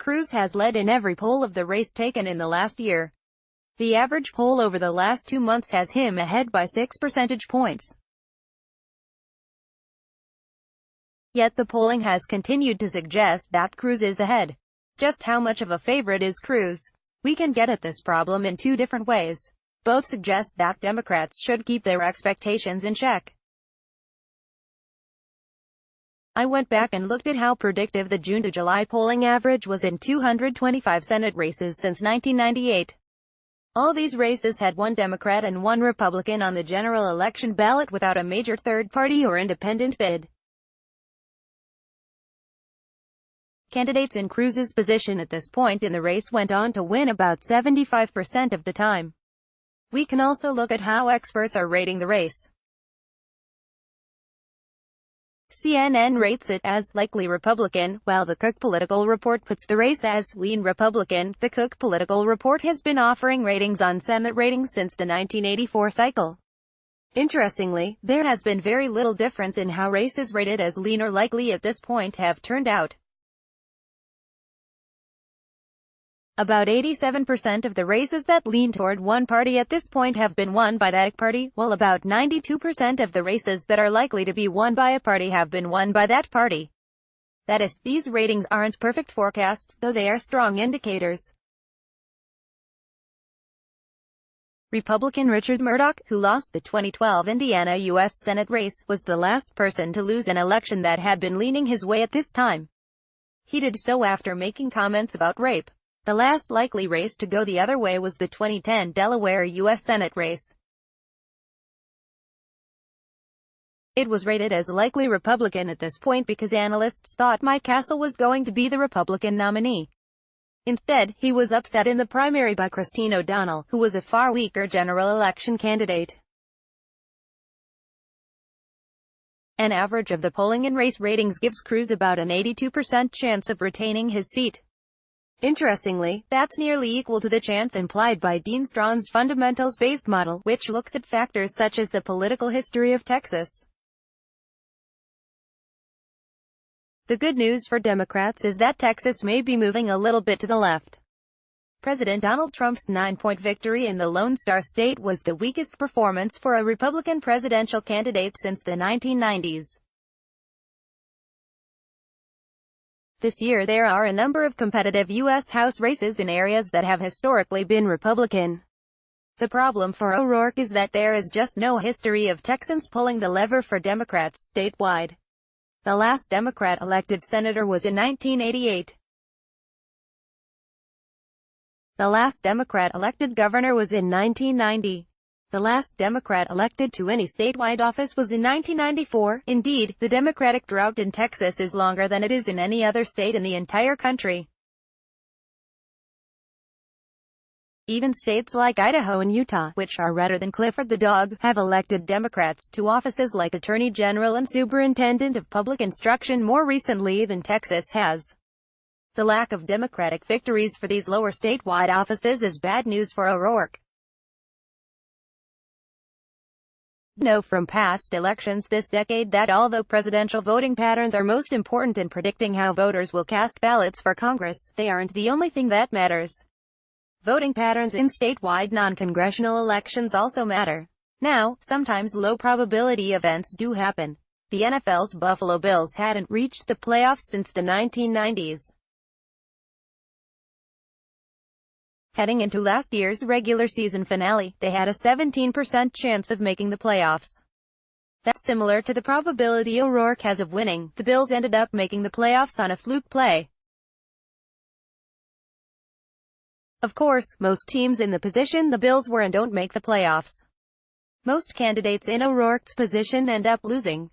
Cruz has led in every poll of the race taken in the last year. The average poll over the last 2 months has him ahead by 6 percentage points. Yet the polling has continued to suggest that Cruz is ahead. Just how much of a favorite is Cruz? We can get at this problem in two different ways. Both suggest that Democrats should keep their expectations in check. I went back and looked at how predictive the June to July polling average was in 225 Senate races since 1998. All these races had one Democrat and one Republican on the general election ballot without a major third-party or independent bid. Candidates in Cruz's position at this point in the race went on to win about 75% of the time. We can also look at how experts are rating the race. CNN rates it as likely Republican, while the Cook Political Report puts the race as lean Republican. The Cook Political Report has been offering ratings on Senate ratings since the 1984 cycle. Interestingly, there has been very little difference in how races rated as lean or likely at this point have turned out. About 87% of the races that lean toward one party at this point have been won by that party, while about 92% of the races that are likely to be won by a party have been won by that party. That is, these ratings aren't perfect forecasts, though they are strong indicators. Republican Richard Murdoch, who lost the 2012 Indiana U.S. Senate race, was the last person to lose an election that had been leaning his way at this time. He did so after making comments about rape. The last likely race to go the other way was the 2010 Delaware U.S. Senate race. It was rated as likely Republican at this point because analysts thought Mike Castle was going to be the Republican nominee. Instead, he was upset in the primary by Christine O'Donnell, who was a far weaker general election candidate. An average of the polling and race ratings gives Cruz about an 82% chance of retaining his seat. Interestingly, that's nearly equal to the chance implied by Dean Strawn's fundamentals-based model, which looks at factors such as the political history of Texas. The good news for Democrats is that Texas may be moving a little bit to the left. President Donald Trump's 9-point victory in the Lone Star State was the weakest performance for a Republican presidential candidate since the 1990s. This year there are a number of competitive U.S. House races in areas that have historically been Republican. The problem for O'Rourke is that there is just no history of Texans pulling the lever for Democrats statewide. The last Democrat-elected senator was in 1988. The last Democrat-elected governor was in 1990. The last Democrat elected to any statewide office was in 1994. Indeed, the Democratic drought in Texas is longer than it is in any other state in the entire country. Even states like Idaho and Utah, which are redder than Clifford the dog, have elected Democrats to offices like Attorney General and Superintendent of Public Instruction more recently than Texas has. The lack of Democratic victories for these lower statewide offices is bad news for O'Rourke. We know from past elections this decade that although presidential voting patterns are most important in predicting how voters will cast ballots for Congress, they aren't the only thing that matters. Voting patterns in statewide non-congressional elections also matter. Now, sometimes low-probability events do happen. The NFL's Buffalo Bills hadn't reached the playoffs since the 1990s. Heading into last year's regular season finale, they had a 17% chance of making the playoffs. That's similar to the probability O'Rourke has of winning. The Bills ended up making the playoffs on a fluke play. Of course, most teams in the position the Bills were in don't make the playoffs. Most candidates in O'Rourke's position end up losing.